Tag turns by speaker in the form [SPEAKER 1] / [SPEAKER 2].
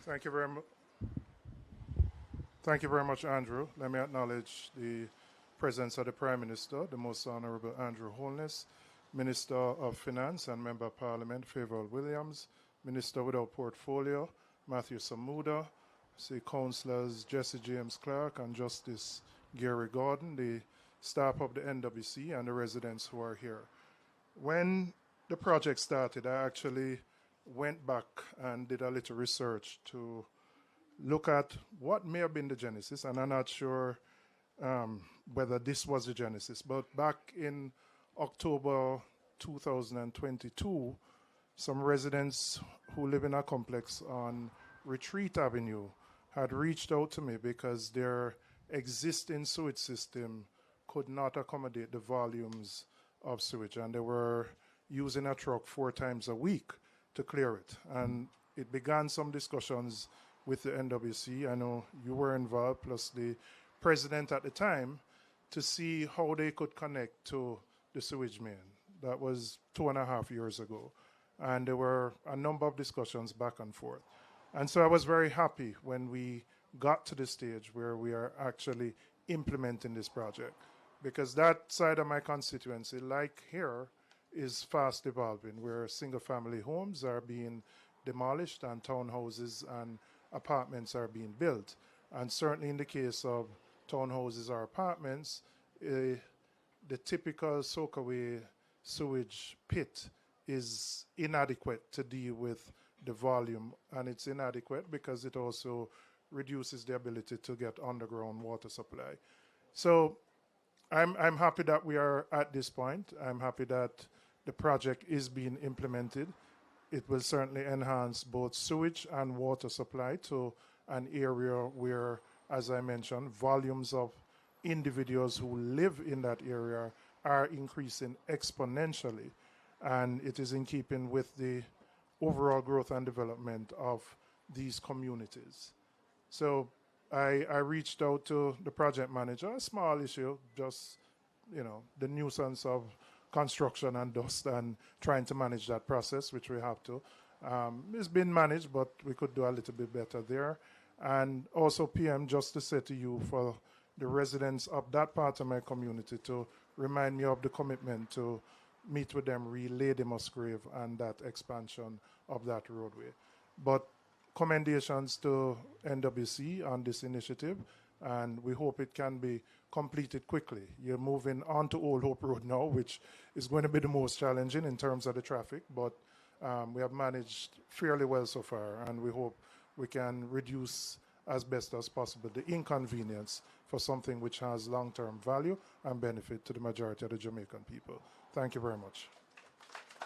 [SPEAKER 1] Thank you very much. Thank you very much, Andrew. Let me acknowledge the presence of the Prime Minister, the Most Honorable Andrew Holness, Minister of Finance and Member of Parliament, Favour Williams, Minister without portfolio, Matthew Samuda, see Councillors Jesse James Clark and Justice Gary Gordon, the staff of the NWC and the residents who are here. When the project started, I actually went back and did a little research to look at what may have been the genesis, and I'm not sure whether this was the genesis, but back in October 2022, some residents who live in a complex on Retreat Avenue had reached out to me because their existing sewage system could not accommodate the volumes of sewage, and they were using a truck 4 times a week to clear it. And it began some discussions with the NWC. I know you were involved, plus the president at the time, to see how they could connect to the sewage main. That was 2.5 years ago. And there were a number of discussions back and forth. And so I was very happy when we got to the stage where we are actually implementing this project, because that side of my constituency, like here, is fast evolving, where single-family homes are being demolished and townhouses and apartments are being built. And certainly in the case of townhouses or apartments, the typical soakaway sewage pit is inadequate to deal with the volume, and it's inadequate because it also reduces the ability to get underground water supply. So I'm happy that we are at this point. I'm happy that the project is being implemented. It will certainly enhance both sewage and water supply to an area where, as I mentioned, volumes of individuals who live in that area are increasing exponentially. And it is in keeping with the overall growth and development of these communities. So I reached out to the project manager, a small issue, just, the nuisance of construction and dust and trying to manage that process, which we have to. It's been managed, but we could do a little bit better there. And also, PM, just to say to you, for the residents of that part of my community, to remind me of the commitment to meet with them, relay the Musgrave and that expansion of that roadway. But commendations to NWC on this initiative, and we hope it can be completed quickly. You're moving on to Old Hope Road now, which is going to be the most challenging in terms of the traffic, but we have managed fairly well so far, and we hope we can reduce as best as possible the inconvenience for something which has long-term value and benefit to the majority of the Jamaican people. Thank you very much.